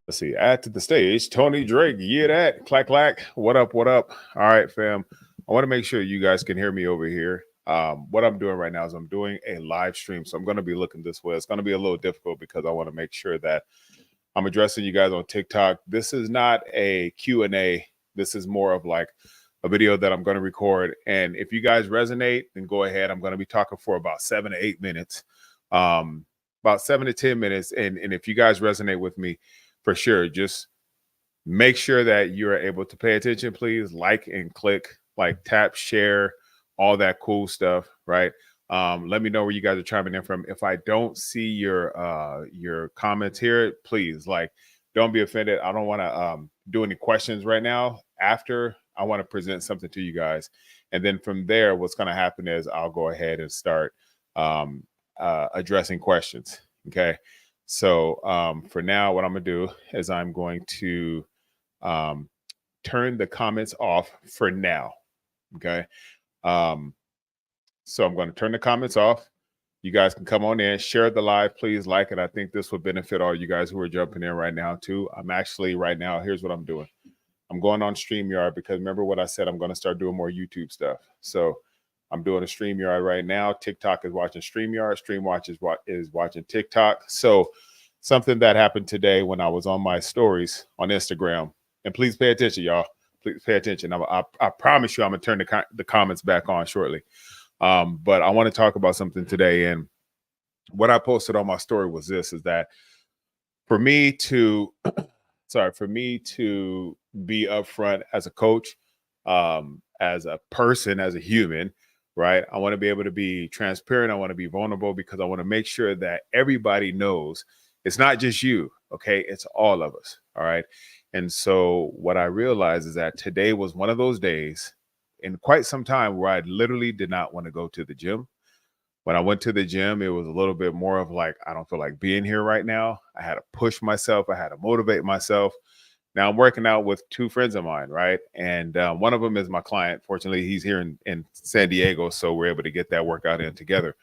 Let's see. Add to the stage, Tony Drake. Yeah, that clack clack. What up? What up? All right, fam. I want to make sure you guys can hear me over here. What I'm doing right now is I'm doing a live stream, so I'm going to be looking this way. It's going to be a little difficult because I want to make sure that I'm addressing you guys on TikTok. This is not a Q&A. This is more of like a video that I'm going to record. And if you guys resonate, then go ahead. I'm going to be talking for about 7 to 8 minutes, about 7 to 10 minutes. And if you guys resonate with me, for sure, just make sure that you're able to pay attention, please. Like and click, like tap, share, all that cool stuff, right? Let me know where you guys are chiming in from. If I don't see your comments here, please, like, don't be offended. I don't want to do any questions right now. After, I want to present something to you guys, and then from there, what's going to happen is I'll go ahead and start addressing questions. Okay. So for now, what I'm gonna do is I'm going to turn the comments off for now. Okay. So I'm going to turn the comments off. You guys can come on in, share the live, please like it. I think this would benefit all you guys who are jumping in right now too. I'm actually right now, here's what I'm doing. I'm going on StreamYard because remember what I said, I'm going to start doing more YouTube stuff. So I'm doing a StreamYard right now. TikTok is watching StreamYard. StreamWatch is watching TikTok. So something that happened today when I was on my stories on Instagram, and please pay attention, y'all. Please pay attention. I promise you I'm going to turn the comments back on shortly. But I want to talk about something today. And what I posted on my story was this, is that for me to, for me to be upfront as a coach, as a person, as a human, right? I want to be able to be transparent. I want to be vulnerable because I want to make sure that everybody knows it's not just you, okay? It's all of us, all right? And so what I realized is that today was one of those days in quite some time where I literally did not want to go to the gym. When I went to the gym, it was a little bit more of like, I don't feel like being here right now. I had to push myself. I had to motivate myself. Now I'm working out with two friends of mine, right? And one of them is my client. Fortunately, he's here in San Diego, so we're able to get that workout in together.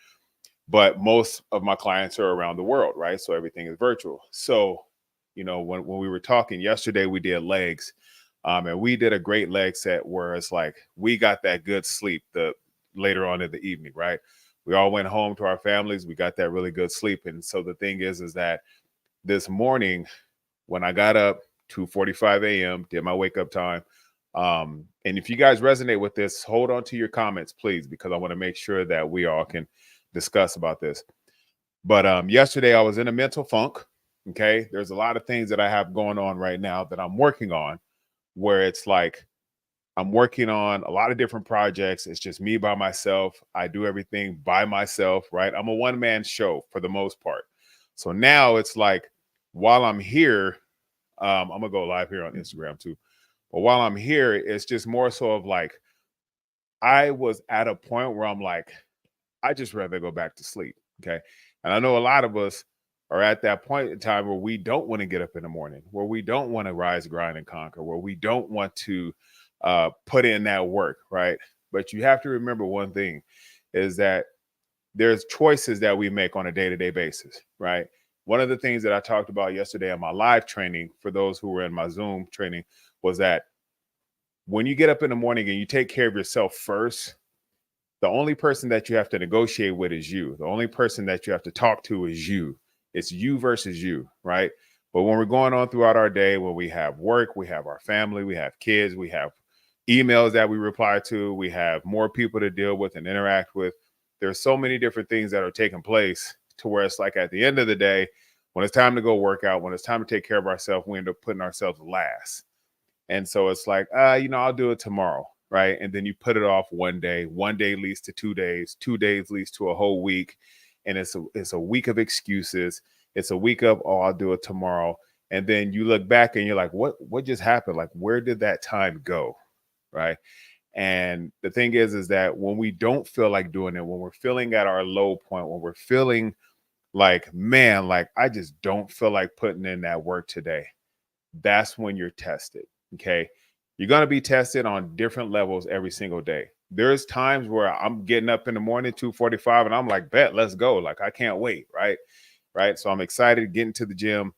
But most of my clients are around the world, right? So everything is virtual. So, you know, when we were talking yesterday, we did legs, and we did a great leg set where it's like we got that good sleep the later on in the evening, right? We all went home to our families. We got that really good sleep. And so the thing is that this morning when I got up, 2:45 a.m., did my wake up time. And if you guys resonate with this, hold on to your comments, please, because I want to make sure that we all can discuss about this. But yesterday I was in a mental funk. Okay. There's a lot of things that I have going on right now that I'm working on where it's like I'm working on a lot of different projects. It's just me by myself. I do everything by myself, right? I'm a one-man show for the most part. So now it's like while I'm here, I'm gonna go live here on Instagram too. But while I'm here, it's just more so of like I was at a point where I'm like, I just rather go back to sleep. Okay. And I know a lot of us are at that point in time where we don't want to get up in the morning, where we don't want to rise, grind, and conquer, where we don't want to put in that work, right? But you have to remember one thing is that there's choices that we make on a day-to-day basis, right? One of the things that I talked about yesterday in my live training for those who were in my Zoom training was that when you get up in the morning and you take care of yourself first, the only person that you have to negotiate with is you. The only person that you have to talk to is you. It's you versus you, right? But when we're going on throughout our day, when we have work, we have our family, we have kids, we have emails that we reply to, we have more people to deal with and interact with. There's so many different things that are taking place to where it's like at the end of the day, when it's time to go work out, when it's time to take care of ourselves, we end up putting ourselves last. And so it's like, I'll do it tomorrow, right? And then you put it off one day leads to 2 days leads to a whole week. And it's a week of excuses. It's a week of, I'll do it tomorrow. And then you look back and you're like, what just happened? Like, where did that time go? Right. And the thing is that when we don't feel like doing it, when we're feeling at our low point, when we're feeling like, man, like I just don't feel like putting in that work today, that's when you're tested. Okay. You're going to be tested on different levels every single day. There's times where I'm getting up in the morning, 2:45, and I'm like, bet, let's go. Like, I can't wait. Right. Right. So I'm excited getting to the gym.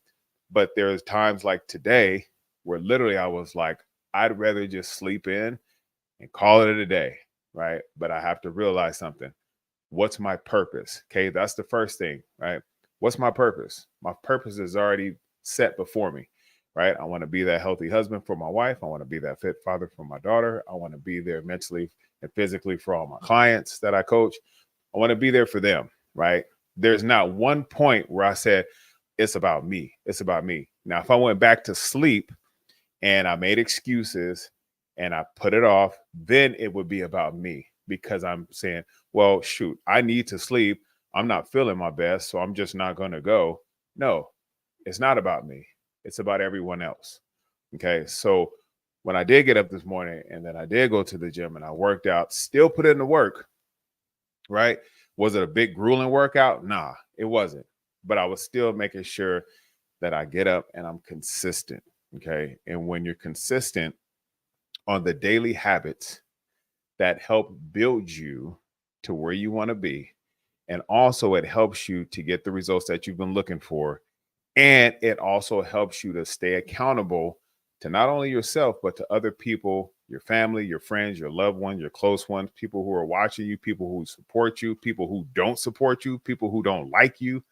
But there's times like today where literally I was like, I'd rather just sleep in and call it a day, right? But I have to realize something. What's my purpose? Okay, that's the first thing, right? What's my purpose? My purpose is already set before me, right? I want to be that healthy husband for my wife. I want to be that fit father for my daughter. I want to be there mentally and physically for all my clients that I coach. I want to be there for them, right? There's not one point where I said, it's about me. It's about me. Now, if I went back to sleep and I made excuses and I put it off, then it would be about me because I'm saying, well, shoot, I need to sleep. I'm not feeling my best, so I'm just not going to go. No, it's not about me. It's about everyone else. Okay. So when I did get up this morning and then I did go to the gym and I worked out, still put in the work, right? Was it a big grueling workout? Nah, it wasn't. But I was still making sure that I get up and I'm consistent. Okay. And when you're consistent on the daily habits that help build you to where you want to be, and also it helps you to get the results that you've been looking for. And it also helps you to stay accountable to not only yourself, but to other people, your family, your friends, your loved ones, your close ones, people who are watching you, people who support you, people who don't support you, people who don't like you,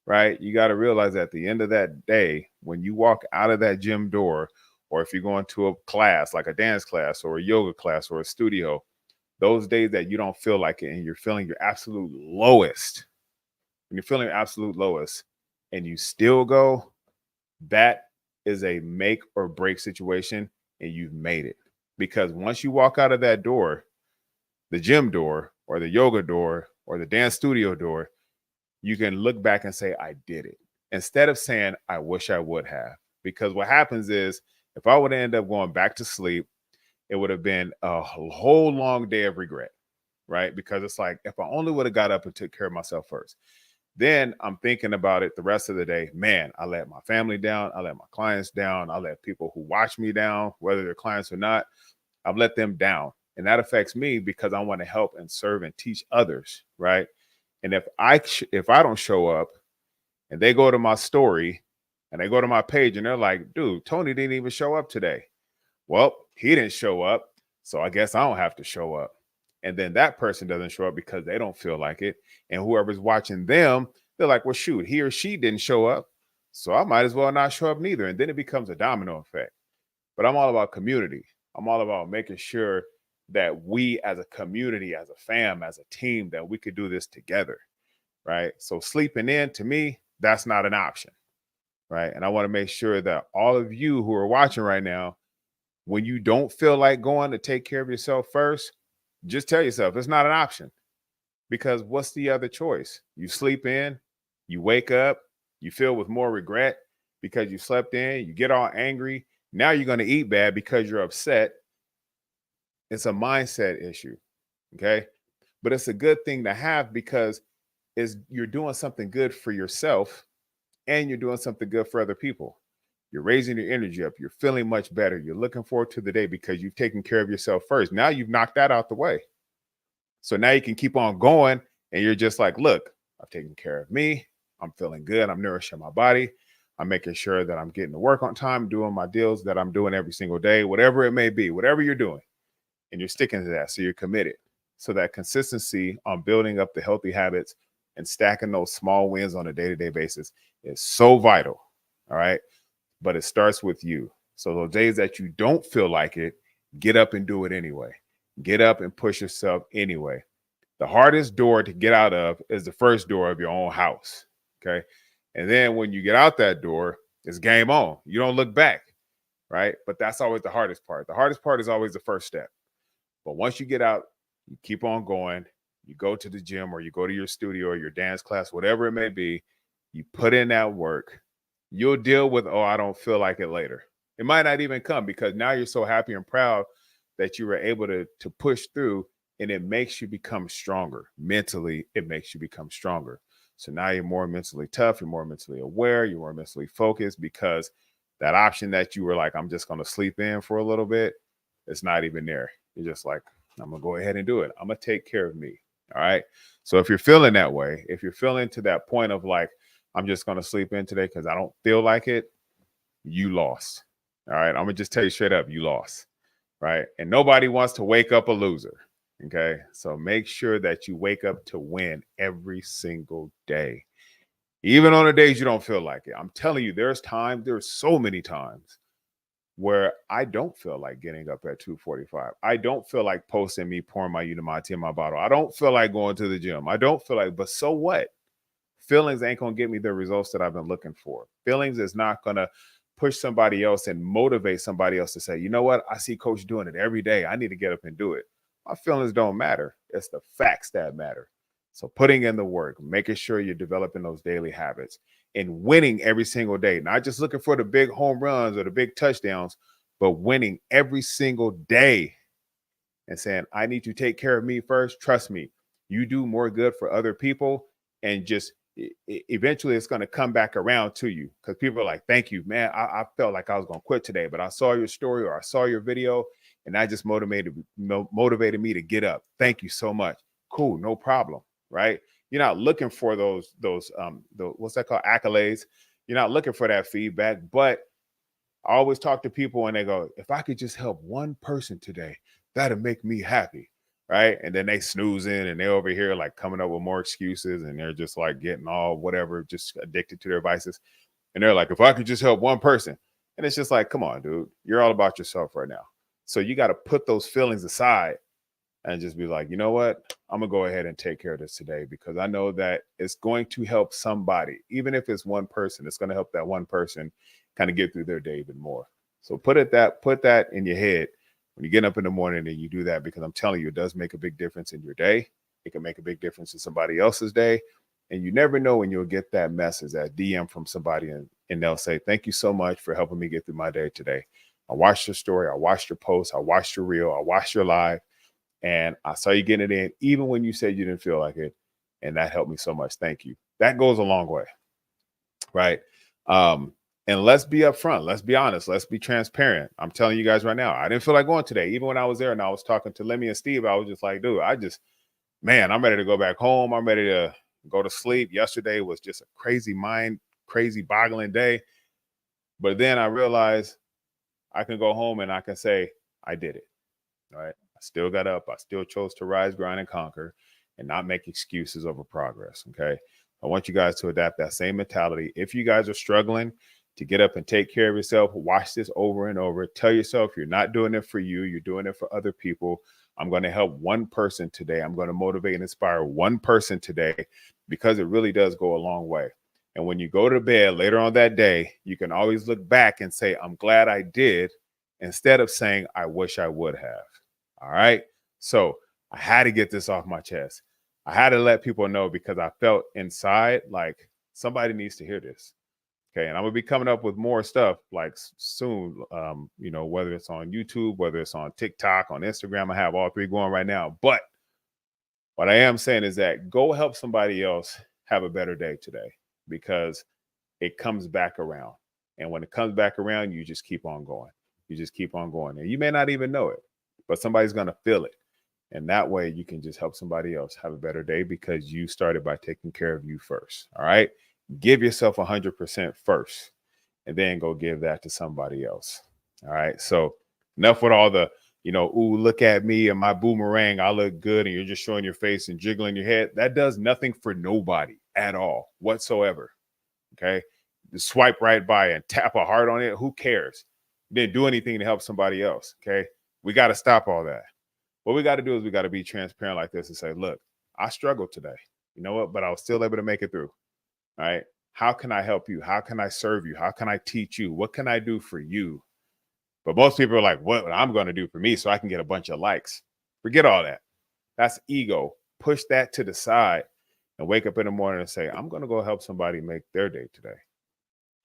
right? You got to realize at the end of that day, when you walk out of that gym door, or if you're going to a class like a dance class or a yoga class or a studio, those days that you don't feel like it and you're feeling your absolute lowest, when you're feeling your absolute lowest and you still go, that is a make or break situation and you've made it. Because once you walk out of that door, the gym door or the yoga door or the dance studio door, you can look back and say, I did it. Instead of saying, I wish I would have. Because what happens is if I would end up going back to sleep, it would have been a whole long day of regret, right? Because it's like, if I only would have got up and took care of myself first. Then I'm thinking about it the rest of the day. Man, I let my family down. I let my clients down. I let people who watch me down, whether they're clients or not. I've let them down. And that affects me because I want to help and serve and teach others, right? And if I don't show up and they go to my story and they go to my page and they're like, dude, Tony didn't even show up today. Well, he didn't show up, so I guess I don't have to show up. And then that person doesn't show up because they don't feel like it. And whoever's watching them, they're like, well, shoot, he or she didn't show up, so I might as well not show up neither. And then it becomes a domino effect. But I'm all about community. I'm all about making sure that we as a community, as a fam, as a team, that we could do this together, right? So sleeping in, to me, that's not an option, right? And I want to make sure that all of you who are watching right now, when you don't feel like going to take care of yourself first, just tell yourself it's not an option. Because what's the other choice? You sleep in, you wake up, you feel with more regret because you slept in, you get all angry. Now you're going to eat bad because you're upset. It's a mindset issue. Okay. But it's a good thing to have because you're doing something good for yourself and you're doing something good for other people. You're raising your energy up. You're feeling much better. You're looking forward to the day because you've taken care of yourself first. Now you've knocked that out the way. So now you can keep on going and you're just like, look, I've taken care of me. I'm feeling good. I'm nourishing my body. I'm making sure that I'm getting to work on time, doing my deals that I'm doing every single day, whatever it may be, whatever you're doing. And you're sticking to that. So you're committed. So that consistency on building up the healthy habits and stacking those small wins on a day-to-day basis is so vital. All right. But it starts with you. So those days that you don't feel like it, get up and do it anyway. Get up and push yourself anyway. The hardest door to get out of is the first door of your own house. Okay. And then when you get out that door, it's game on. You don't look back. Right. But that's always the hardest part. The hardest part is always the first step. But once you get out, you keep on going. You go to the gym or you go to your studio or your dance class, whatever it may be. You put in that work. You'll deal with, oh, I don't feel like it later. It might not even come because now you're so happy and proud that you were able to push through, and it makes you become stronger. Mentally, it makes you become stronger. So now you're more mentally tough, you're more mentally aware, you're more mentally focused because that option that you were like, I'm just going to sleep in for a little bit, it's not even there. You're just like, I'm going to go ahead and do it. I'm going to take care of me. All right. So if you're feeling that way, if you're feeling to that point of like, I'm just going to sleep in today because I don't feel like it, you lost. All right. I'm going to just tell you straight up, you lost. Right. And nobody wants to wake up a loser. Okay. So make sure that you wake up to win every single day, even on the days you don't feel like it. I'm telling you, there's so many times where I don't feel like getting up at 2:45. I don't feel like posting me pouring my Unimati in my bottle. I don't feel like going to the gym. I don't feel like, but so what? Feelings ain't going to get me the results that I've been looking for. Feelings is not going to push somebody else and motivate somebody else to say, you know what? I see coach doing it every day. I need to get up and do it. My feelings don't matter. It's the facts that matter. So putting in the work, making sure you're developing those daily habits and winning every single day, not just looking for the big home runs or the big touchdowns, but winning every single day and saying, I need to take care of me first. Trust me, you do more good for other people, and just eventually it's going to come back around to you, because people are like, thank you, man. I felt like I was going to quit today, but I saw your story or I saw your video and that just motivated me to get up. Thank you so much. Cool. No problem. Right. You're not looking for those what's that called? Accolades. You're not looking for that feedback, but I always talk to people and they go, if I could just help one person today, that'd make me happy. Right. And then they snooze in and they're over here like coming up with more excuses, and they're just like getting all whatever, just addicted to their vices. And they're like, if I could just help one person. And it's just like, come on, dude, you're all about yourself right now. So you got to put those feelings aside and just be like, you know what? I'm going to go ahead and take care of this today, because I know that it's going to help somebody. Even if it's one person, it's going to help that one person kind of get through their day even more. So put that in your head when you get up in the morning and you do that, because I'm telling you, it does make a big difference in your day. It can make a big difference in somebody else's day. And you never know when you'll get that message, that DM from somebody, and they'll say, thank you so much for helping me get through my day today. I watched your story. I watched your post. I watched your reel. I watched your live. And I saw you getting it in, even when you said you didn't feel like it. And that helped me so much. Thank you. That goes a long way. Right. And let's be upfront. Let's be honest. Let's be transparent. I'm telling you guys right now, I didn't feel like going today. Even when I was there and I was talking to Lemmy and Steve, I was just like, dude, I'm ready to go back home. I'm ready to go to sleep. Yesterday was just a crazy boggling day. But then I realized I can go home and I can say, I did it. All right. I still got up. I still chose to rise, grind, and conquer, and not make excuses over progress. Okay. I want you guys to adapt that same mentality. If you guys are struggling to get up and take care of yourself, watch this over and over. Tell yourself you're not doing it for you. You're doing it for other people. I'm going to help one person today. I'm going to motivate and inspire one person today, because it really does go a long way. And when you go to bed later on that day, you can always look back and say, I'm glad I did, instead of saying, I wish I would have. All right. So I had to get this off my chest. I had to let people know, because I felt inside like somebody needs to hear this. Okay. And I'm going to be coming up with more stuff like soon, whether it's on YouTube, whether it's on TikTok, on Instagram. I have all three going right now. But what I am saying is that go help somebody else have a better day today, because it comes back around. And when it comes back around, you just keep on going. You just keep on going. And you may not even know it, but somebody's going to feel it. And that way you can just help somebody else have a better day, because you started by taking care of you first. All right. Give yourself 100% first, and then go give that to somebody else. All right. So enough with all the, ooh, look at me and my boomerang. I look good. And you're just showing your face and jiggling your head. That does nothing for nobody at all whatsoever. Okay. Just swipe right by and tap a heart on it. Who cares? You didn't do anything to help somebody else. Okay. We got to stop all that. What we got to do is we got to be transparent like this and say, look, I struggled today. You know what? But I was still able to make it through. All right. How can I help you? How can I serve you? How can I teach you? What can I do for you? But most people are like, what I'm going to do for me so I can get a bunch of likes. Forget all that. That's ego. Push that to the side and wake up in the morning and say, I'm going to go help somebody make their day today.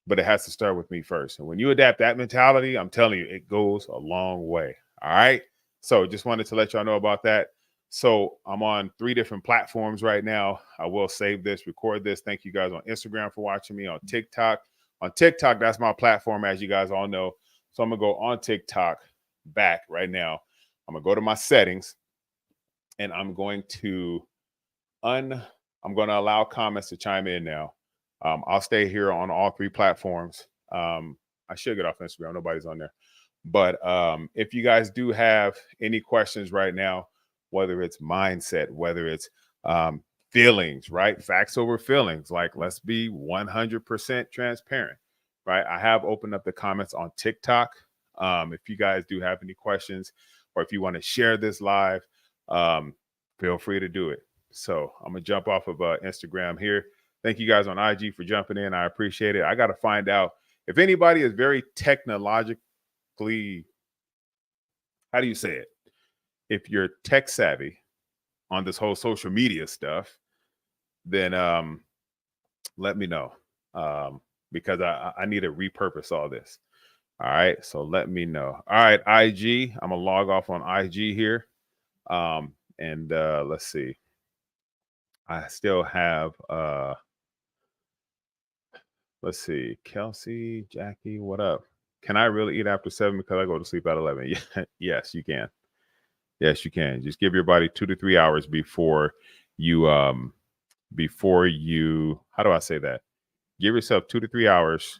But it has to start with me first. And when you adapt that mentality, I'm telling you, it goes a long way. All right. So just wanted to let y'all know about that. So I'm on 3 different platforms right now. I will save this, record this. Thank you guys on Instagram for watching me, on TikTok. On TikTok, that's my platform, as you guys all know. So I'm going to go on TikTok back right now. I'm going to go to my settings, and I'm going to allow comments to chime in now. I'll stay here on all 3 platforms. I I should get off Instagram. Nobody's on there. But if you guys do have any questions right now, whether it's mindset, whether it's feelings, right? Facts over feelings. Like, let's be 100% transparent, right? I have opened up the comments on TikTok. If you guys do have any questions, or if you want to share this live, feel free to do it. So I'm gonna jump off of Instagram here. Thank you guys on IG for jumping in. I appreciate it. I got to find out if anybody is very technologically, how do you say it? If you're tech savvy on this whole social media stuff, then let me know, because I need to repurpose all this. All right, so let me know. All right, IG, I'm gonna log off on IG here, and let's see. I still have let's see, Kelsey, Jackie, what up? Can I really eat after 7 because I go to sleep at 11? Yeah, yes, you can. Yes, you can. Just give your body 2 to 3 hours before you how do I say that? Give yourself 2 to 3 hours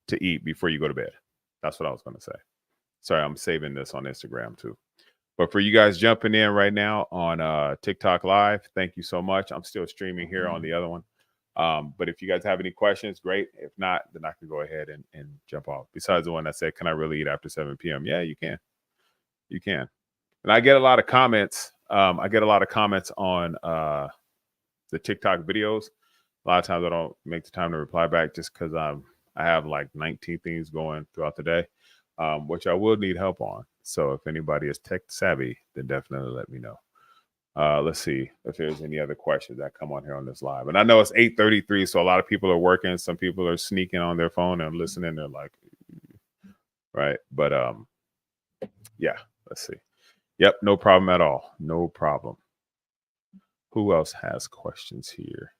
to eat before you go to bed. That's what I was going to say. Sorry, I'm saving this on Instagram too. But for you guys jumping in right now on TikTok Live, thank you so much. I'm still streaming here on the other one. But if you guys have any questions, great. If not, then I can go ahead and jump off. Besides the one that said, can I really eat after 7 p.m.? Yeah, you can. You can. And I get a lot of comments. I get a lot of comments on the TikTok videos. A lot of times I don't make the time to reply back just because I have like 19 things going throughout the day, which I will need help on. So if anybody is tech savvy, then definitely let me know. Let's see if there's any other questions that come on here on this live. And I know it's 8:33, so a lot of people are working. Some people are sneaking on their phone and listening. They're like, right. But yeah, let's see. Yep, no problem at all. No problem. Who else has questions here?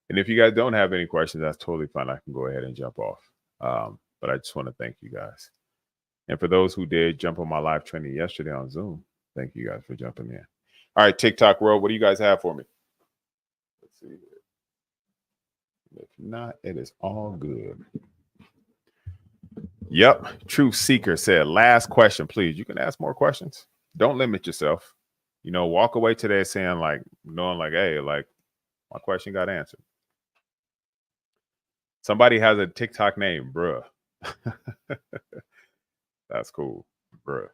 And if you guys don't have any questions, that's totally fine. I can go ahead and jump off. But I just want to thank you guys. And for those who did jump on my live training yesterday on Zoom, thank you guys for jumping in. All right, TikTok world, what do you guys have for me? Let's see. If not, it is all good. Yep. Truth Seeker said, last question, please. You can ask more questions. Don't limit yourself. You know, walk away today saying like, knowing like, hey, like my question got answered. Somebody has a TikTok name, bruh. That's cool, bruh.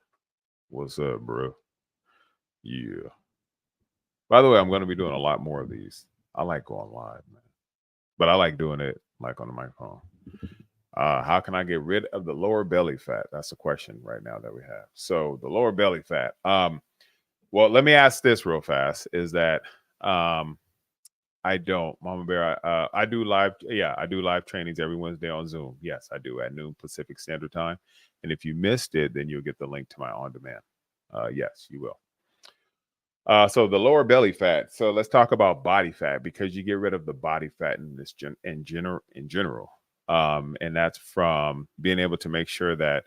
What's up, bruh? Yeah. By the way, I'm going to be doing a lot more of these. I like going live, man. But I like doing it like on the microphone. How can I get rid of the lower belly fat? That's the question right now that we have. So the lower belly fat. Well, let me ask this real fast. Is that I don't, Mama Bear. I do live. Yeah, I do live trainings every Wednesday on Zoom. Yes, I do at noon Pacific Standard Time. And if you missed it, then you'll get the link to my on demand. Yes, you will. So the lower belly fat. So let's talk about body fat, because you get rid of the body fat in this in general. And that's from being able to make sure that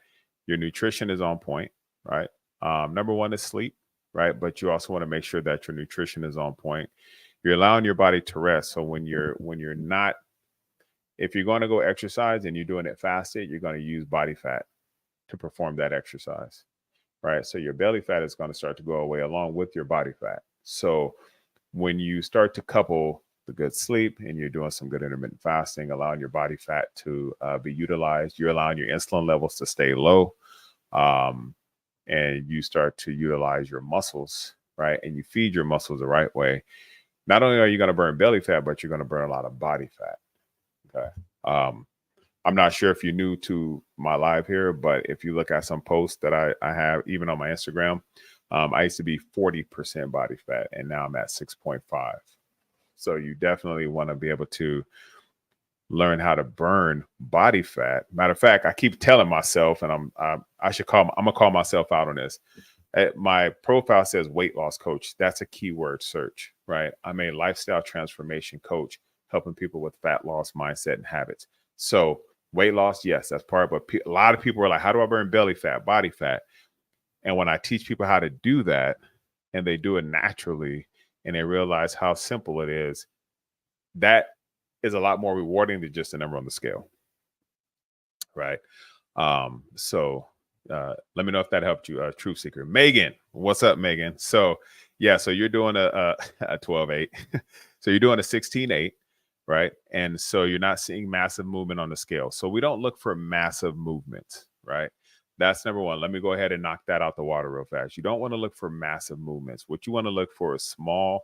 your nutrition is on point, right? Number one is sleep, right? But you also want to make sure that your nutrition is on point. You're allowing your body to rest. So when you're not, if you're going to go exercise and you're doing it fasted, you're going to use body fat to perform that exercise. Right. So your belly fat is going to start to go away along with your body fat. So when you start to couple the good sleep and you're doing some good intermittent fasting, allowing your body fat to be utilized, you're allowing your insulin levels to stay low, and you start to utilize your muscles, right? And you feed your muscles the right way. Not only are you going to burn belly fat, but you're going to burn a lot of body fat. Okay. I'm not sure if you're new to my live here, but if you look at some posts that I have, even on my Instagram, I used to be 40% body fat, and now I'm at 6.5. So you definitely want to be able to learn how to burn body fat. Matter of fact, I keep telling myself, and I'm gonna call myself out on this. My profile says weight loss coach. That's a keyword search, right? I'm a lifestyle transformation coach, helping people with fat loss mindset and habits. So weight loss, yes, that's part. But a lot of people are like, how do I burn belly fat, body fat? And when I teach people how to do that, and they do it naturally, and they realize how simple it is, that is a lot more rewarding than just a number on the scale, right? So let me know if that helped you, Truth Seeker. Megan, what's up, Megan? So yeah, so you're doing a 12-8. So you're doing a 16-8, right? And so you're not seeing massive movement on the scale. So we don't look for massive movements, right? That's number one. Let me go ahead and knock that out the water real fast. You don't want to look for massive movements. What you want to look for is small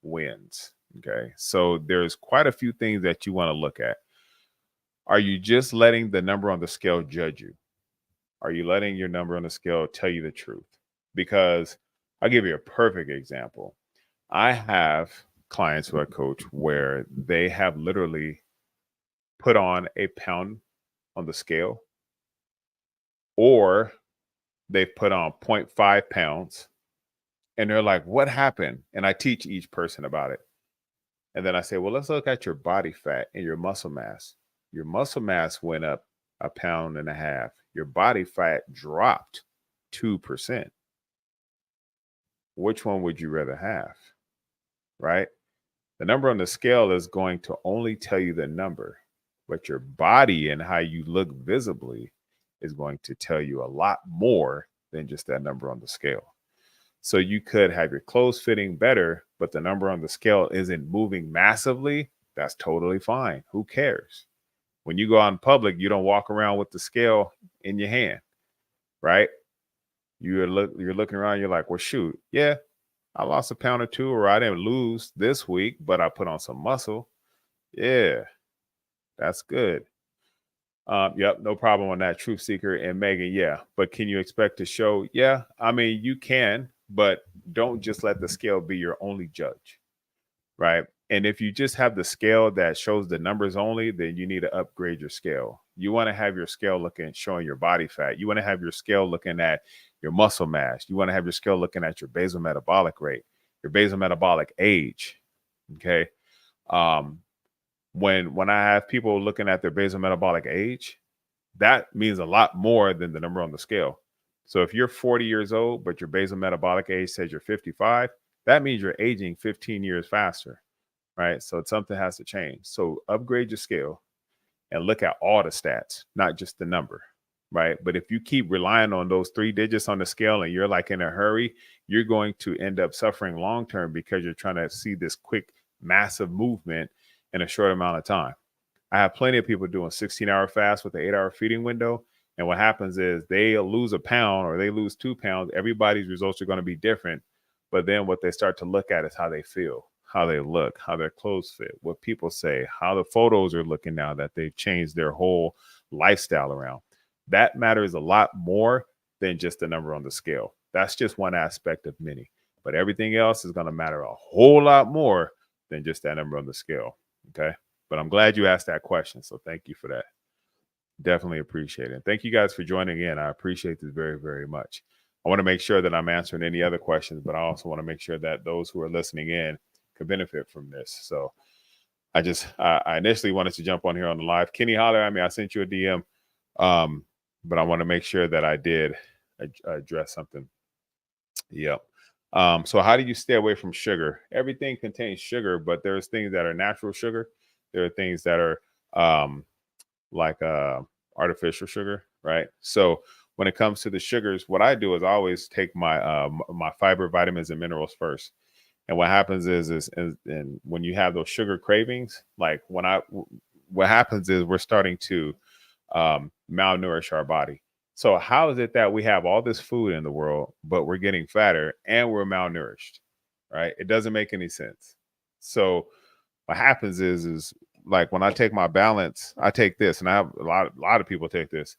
wins. Okay. So there's quite a few things that you want to look at. Are you just letting the number on the scale judge you? Are you letting your number on the scale tell you the truth? Because I'll give you a perfect example. I have clients who I coach where they have literally put on a pound on the scale, or they've put on 0.5 pounds, and they're like, what happened? And I teach each person about it. And then I say, well, let's look at your body fat and your muscle mass. Your muscle mass went up 1.5 pounds. Your body fat dropped 2%. Which one would you rather have? Right? The number on the scale is going to only tell you the number, but your body and how you look visibly is going to tell you a lot more than just that number on the scale. So you could have your clothes fitting better, but the number on the scale isn't moving massively. That's totally fine. Who cares? When you go out in public, you don't walk around with the scale in your hand, right? You're looking around, you're like, well, shoot, yeah, I lost 1 or 2 pounds, or I didn't lose this week, but I put on some muscle. Yeah, that's good. Yep, no problem on that, Truth Seeker and Megan. Yeah, but can you expect to show? Yeah, I mean, you can, but don't just let the scale be your only judge, right? And if you just have the scale that shows the numbers only, then you need to upgrade your scale. You want to have your scale showing your body fat. You want to have your scale looking at your muscle mass. You want to have your scale looking at your basal metabolic rate, your basal metabolic age. Okay. When I have people looking at their basal metabolic age, that means a lot more than the number on the scale. So if you're 40 years old, but your basal metabolic age says you're 55, that means you're aging 15 years faster, right? So something has to change. So upgrade your scale and look at all the stats, not just the number, right? But if you keep relying on those 3 digits on the scale and you're like in a hurry, you're going to end up suffering long term because you're trying to see this quick, massive movement in a short amount of time. I have plenty of people doing 16-hour fast with an 8-hour feeding window. And what happens is they lose 1 pound or they lose 2 pounds. Everybody's results are going to be different. But then what they start to look at is how they feel, how they look, how their clothes fit, what people say, how the photos are looking now that they've changed their whole lifestyle around. That matters a lot more than just the number on the scale. That's just one aspect of many. But everything else is going to matter a whole lot more than just that number on the scale. Okay. But I'm glad you asked that question. So thank you for that. Definitely appreciate it. Thank you guys for joining in. I appreciate this very, very much. I want to make sure that I'm answering any other questions, but I also want to make sure that those who are listening in can benefit from this. So I initially wanted to jump on here on the live. Kenny Holler, I sent you a DM, but I want to make sure that I did address something. Yep. So how do you stay away from sugar? Everything contains sugar, but there's things that are natural sugar. There are things that are like artificial sugar, right? So when it comes to the sugars, what I do is I always take my my fiber, vitamins, and minerals first. And what happens is and when you have those sugar cravings, like what happens is we're starting to malnourish our body. So how is it that we have all this food in the world, but we're getting fatter and we're malnourished, right? It doesn't make any sense. So what happens is like when I take my balance, I take this, and I have a lot of people take this.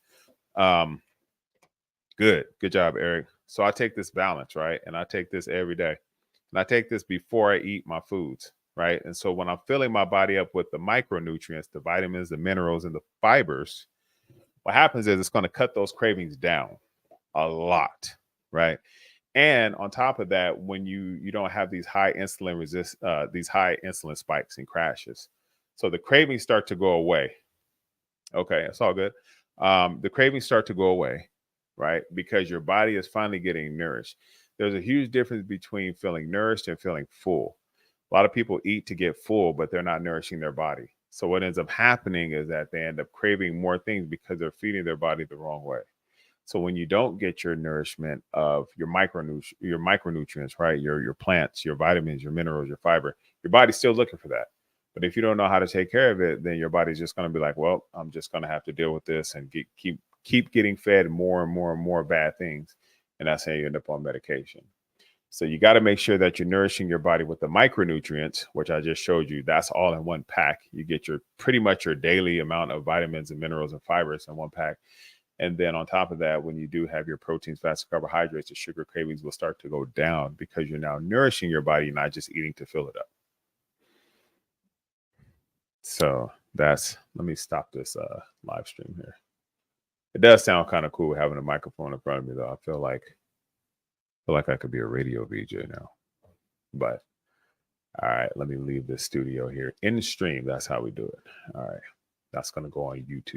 Good job, Eric. So I take this balance, right? And I take this every day. And I take this before I eat my foods, right? And so when I'm filling my body up with the micronutrients, the vitamins, the minerals, and the fibers, what happens is it's going to cut those cravings down a lot, right? And on top of that, when you don't have these high insulin spikes and crashes, so the cravings start to go away. Okay, it's all good. The cravings start to go away, right? Because your body is finally getting nourished. There's a huge difference between feeling nourished and feeling full. A lot of people eat to get full, but they're not nourishing their body. So what ends up happening is that they end up craving more things because they're feeding their body the wrong way. So when you don't get your nourishment of your micronutrients, right? Your plants, your vitamins, your minerals, your fiber, your body's still looking for that. But if you don't know how to take care of it, then your body's just going to be like, well, I'm just going to have to deal with this and keep getting fed more and more and more bad things. And that's how you end up on medication. So you got to make sure that you're nourishing your body with the micronutrients, which I just showed you. That's all in one pack. You get your pretty much your daily amount of vitamins and minerals and fibers in one pack. And then on top of that, when you do have your proteins, fats, and carbohydrates, the sugar cravings will start to go down because you're now nourishing your body, not just eating to fill it up. So let me stop this live stream here. It does sound kind of cool having a microphone in front of me, though. I feel like I could be a radio VJ now. But all right, let me leave this studio here in the stream. That's how we do it. All right, that's going to go on YouTube.